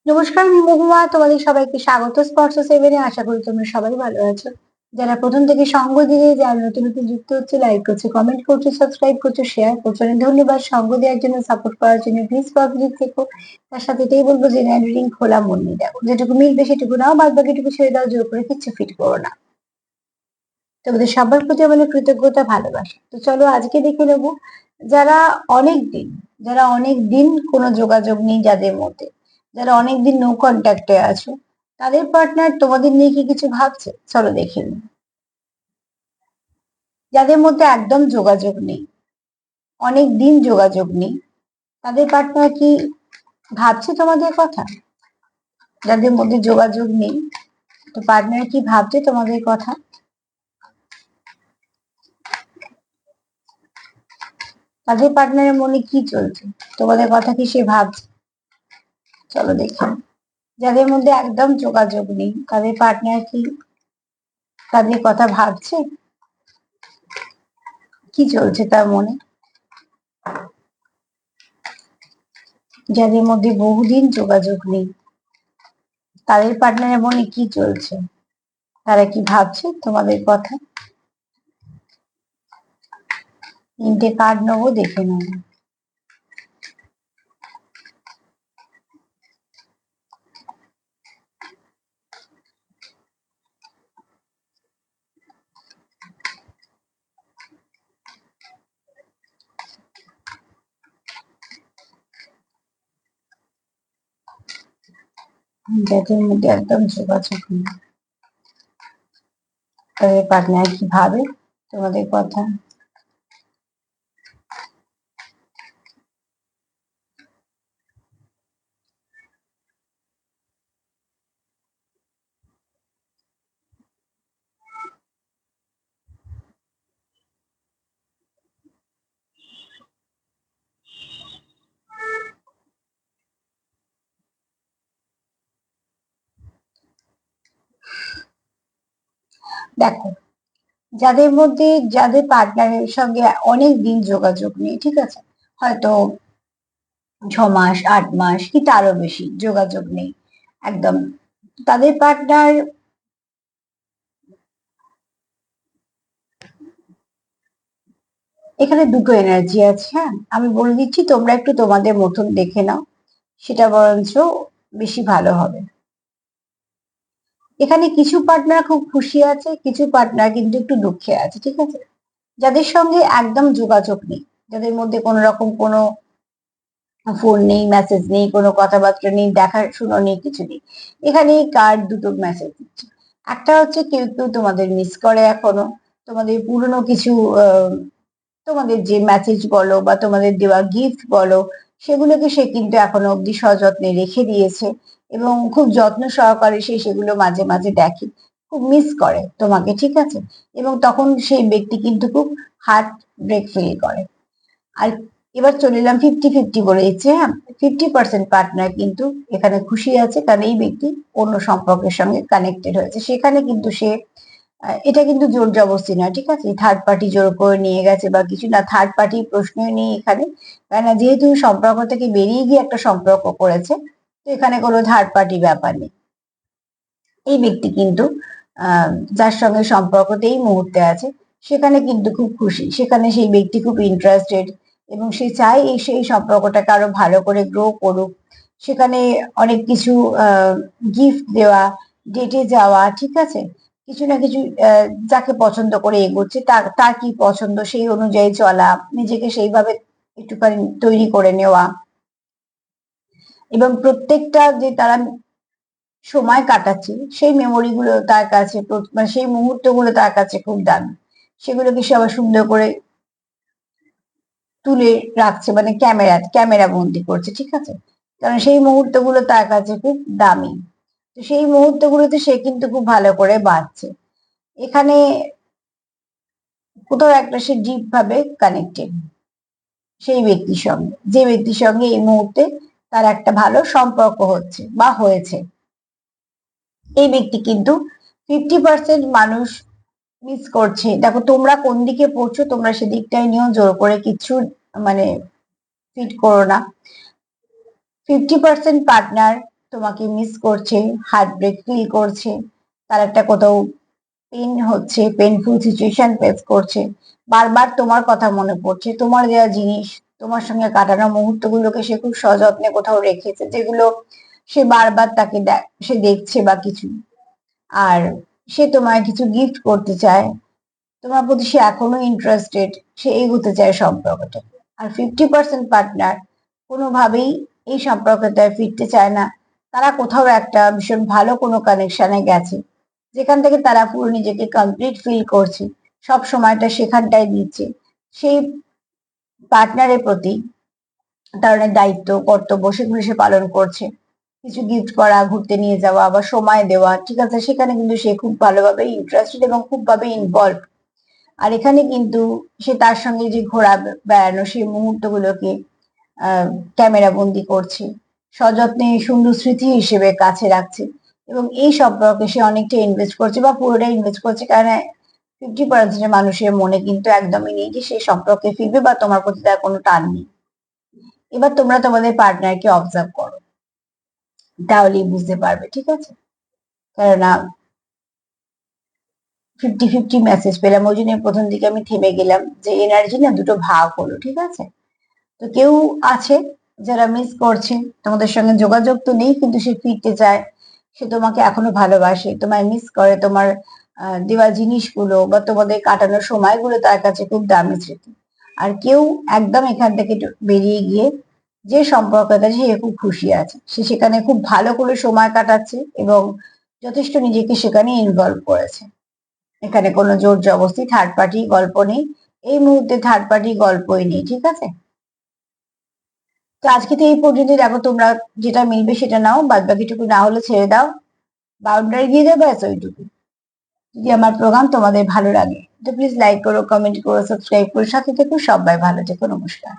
নমস্কার, আমি মহুয়া। তোমাদের সবাইকে স্বাগত স্পর্শ সেভেনে। আশা করি তোমরা সবাই ভালো আছো। যারা প্রথম থেকে সঙ্গ দিয়ে, যারা নতুন নতুন যুক্ত হচ্ছে, লাইক করছো, কমেন্ট করছো, সাবস্ক্রাইব করছো, শেয়ার করছো, অনেক ধন্যবাদ। সঙ্গ দেওয়ার জন্য, সাপোর্ট করার জন্য প্লিজ পজিটিভ থেকো। তার সাথে এটাই বলবো যে রিডিং খোলা মন নিয়ে দেখো, যেটুকু মিলবে সেটুকু নাও, বাদ বাকিটুকু ছেড়ে দাও, জোর করে কিচ্ছু ফিট করো না। তোমাদের সবার প্রতি আমাদের কৃতজ্ঞতা, ভালোবাসা। তো চলো আজকে দেখে নেবো যারা অনেক দিন যারা অনেক দিন কোনো যোগাযোগ নেই যাদের মধ্যে, যারা অনেক দিন নো কন্ট্যাক্টে আছো, তাদের পার্টনার তোমাদের নিয়ে কি কিছু ভাবছে। চলো দেখে নিই। যাদের মধ্যে একদম যোগাযোগ নেই, অনেক দিন যোগাযোগ নেই, তাদের পার্টনার কি ভাবছে তোমাদের কথা? যাদের মধ্যে যোগাযোগ নেই, তো পার্টনার কি ভাবছে তোমাদের কথা? তাদের পার্টনারের মনে কি চলছে? তোমাদের কথা কি সে ভাবছে? চলো দেখি। যাদের মধ্যে একদম যোগাযোগ নেই, তাদের পার্টনার কি তাদের কথা ভাবছে? কি চলছে তার মনে? যাদের মধ্যে বহুদিন যোগাযোগ নেই, তাদের পার্টনারের মনে কি চলছে? তারা কি ভাবছে তোমাদের কথা? তিনটে কার্ড নেবো, দেখে নেবো। যাদের মধ্যে একদম যোগাযোগ নেই, তাদের পার্টনার কি ভাবে তোমাদের কথা? দেখো, যাদের মধ্যে, যাদের পার্টনারের সঙ্গে অনেক দিন যোগাযোগ নেই, ঠিক আছে, হয়তো 6 মাস, 8 মাস কি তারও বেশি যোগাযোগ নেই একদম, তাদের পার্টনার এখানে দুটো এনার্জি আছে। হ্যাঁ, আমি বলে দিচ্ছি, তোমরা একটু তোমাদের মতন দেখে নাও, সেটা বরঞ্চ বেশি ভালো হবে। এখানে কিছু পার্টনার খুব খুশি আছে, কিছু পার্টনার কিন্তু একটু দুঃখে আছে, ঠিক আছে। যাদের সঙ্গে একদম যোগাযোগ নেই, যাদের মধ্যে কোনো রকম কোনো ফোন নেই, মেসেজ নেই, কোনো কথাবার্তা নেই, দেখাশুনো নেই, কিছু নেই, এখানে কার্ড দুটো মেসেজ দিচ্ছে। একটা হচ্ছে কেউ কেউ তোমাদের মিস করে এখনো, তোমাদের পুরনো কিছু তোমাদের যে মেসেজ বলো বা তোমাদের দেওয়া গিফট বলো, সেগুলোকে সে কিন্তু এখনো অব্দি সযত্নে রেখে দিয়েছে এবং খুব যত্ন সহকারে সে সেগুলো মাঝে মাঝে দেখে, খুব মিস করে তোমাকে, ঠিক আছে। এবং তখন সেই ব্যক্তি কিন্তু খুব হার্ট ব্রেক ফিল করে। আর এবার চলে এলাম 50-50 বলে দিচ্ছে। হ্যাঁ, 50% পার্টনার কিন্তু এখানে খুশি আছে, কারণ এই ব্যক্তি অন্য সম্পর্কের সঙ্গে কানেক্টেড হয়েছে। সেখানে কিন্তু সে এটা কিন্তু জোর জবরদস্তি নয়, ঠিক আছে, থার্ড পার্টি জোর করে নিয়ে গেছে বা কিছু না, থার্ড পার্টি প্রশ্নই নেই এখানে। কেন, যেহেতু সম্পর্ক থেকে বেরিয়ে গিয়ে একটা সম্পর্ক করেছে, তো এখানে কোনো থার্ড পার্টি ব্যাপার নেই। এই ব্যক্তি কিন্তু যার সঙ্গে সম্পর্কতে এই মুহূর্তে আছে, সেখানে কিন্তু খুব খুশি, সেখানে সেই ব্যক্তি খুব ইন্টারেস্টেড এবং সে চায় এই সেই সম্পর্কটাকে আরো ভালো করে গ্রো করুক। সেখানে অনেক কিছু গিফট দেওয়া, ডেটে যাওয়া, ঠিক আছে, কিছু না কিছু যাকে পছন্দ করে এগোচ্ছে, তার তার কি পছন্দ সেই অনুযায়ী চলা, নিজেকে সেইভাবে একটুখানি তৈরি করে নেওয়া, এবং প্রত্যেকটা যে তারা সময় কাটাচ্ছে সেই মেমোরি গুলো তার কাছে মানে সেই মুহূর্ত গুলো তার কাছে খুব দামি। সেগুলোকে সে আবার সুন্দর করে তুলে রাখছে, মানে ক্যামেরা বন্দি করছে, ঠিক আছে, কারণ সেই মুহূর্ত গুলো তার কাছে খুব দামি। তো সেই মুহূর্ত গুলোতে সে কিন্তু খুব ভালো করে বাঁচছে। এখানে কোথাও একটা সে ডিপ ভাবে কানেক্টেড সেই ব্যক্তির সঙ্গে, যে ব্যক্তির সঙ্গে এই মুহূর্তে তার একটা ভালো সম্পর্ক হচ্ছে বা হয়েছে। এই ব্যক্তি কিন্তু 50% মানুষ মিস করছে। দেখো, তোমরা কোন দিকে পড়ছো, তোমরা সেদিকটাই নিয়েও জোর করে কিছু মানে ফিট করো না। 50% পার্টনার তোমাকে মিস করছে, হার্ট ব্রেক ফিল করছে, তার একটা কোথাও পেন হচ্ছে, পেনফুল সিচুয়েশন ফেস করছে, বারবার তোমার কথা মনে পড়ছে, তোমার দেওয়া জিনিস, তোমার সঙ্গে কাটানো মুহূর্তগুলোকে সে খুব সযত্নে কোথাও রেখেছে, যেগুলো সে বারবার তাকে সে দেখছে বা কিছু। আর সে তোমায় কিছু গিফট করতে চায়, তোমার প্রতি সে এখনো ইন্টারেস্টেড, সে এগোতে চায় সম্পর্কটা। আর 50% পার্টনার কোনোভাবেই এই সম্পর্কটায় ফিরতে চায় না। তারা কোথাও একটা ভীষণ ভালো কোনো কানেকশনে গেছে, যেখান থেকে তারা পুরো নিজেকে কমপ্লিট ফিল করছে, সব সময়টা সেখানটায় দিচ্ছে। সেই পার্টনারের প্রতি তার অনেক দায়িত্ব কর্তব্য সেগুলো সে পালন করছে। কিছু গিফট করা, ঘুরতে নিয়ে যাওয়া, আবার সময় দেওয়া, ঠিক আছে, সেখানে কিন্তু সে খুব ভালোভাবে ইন্টারেস্টেড এবং খুব ভাবে ইনভলভ। আর এখানে কিন্তু সে তার সঙ্গে যে ঘোরা বেড়ানো সেই মুহূর্তগুলোকে ক্যামেরা বন্দি করছে, সযত্নে সুন্দর স্মৃতি হিসেবে কাছে রাখছে, এবং এই সম্পর্কে সে অনেকটা ইনভেস্ট করছে বা পুরোটাই ইনভেস্ট করছে, কারণ 50% মানুষের মনে কিন্তু একদমই নেই যে সে সম্পর্কে ফিরবে বা তোমার প্রতি তার কোনো টান নেই। এবার তোমরা তোমাদের পার্টনারকে অবজার্ভ করো, তাহলেই বুঝতে পারবে, ঠিক আছে? কেননা 50-50 মেসেজ পেলাম, ওই জন্য প্রথম দিকে আমি থেমে গেলাম যে এনার্জি না দুটো ভাগ হলো, ঠিক আছে? তো কেউ আছে যারা মিস করছে, তোমাদের সঙ্গে যোগাযোগ তো নেই কিন্তু সে ফিরতে চায়, সে তোমাকে এখনো ভালোবাসে, তোমায় মিস করে, তোমার দেওয়া জিনিসগুলো বা তোমাদের কাটানোর সময়গুলো তার কাছে খুব দামি স্মৃতি। আর কেউ একদম এখান থেকে বেরিয়ে গিয়ে যে সম্পর্কটা সে খুব খুশি আছে, সে সেখানে খুব ভালো করে সময় কাটাচ্ছে এবং যথেষ্ট নিজেকে সেখানে ইনভলভ করেছে। এখানে কোনো জোর জবরদস্তি থার্ড পার্টি গল্প নেই, এই মুহূর্তে থার্ড পার্টি গল্পই নেই, ঠিক আছে? তো আজকে তো এই পর্যন্ত, দেখো তোমরা যেটা মিলবে সেটা নাও, বাদ বাকিটুকু না হলে ছেড়ে দাও, বাউন্ডারি দিয়ে দেবে, ব্যাস ওইটুকু। যদি আমার প্রোগ্রাম তোমাদের ভালো লাগে তো প্লিজ লাইক করো, কমেন্ট করো, সাবস্ক্রাইব করো, সাথে থেকো, সবাই ভালো থেকো, নমস্কার।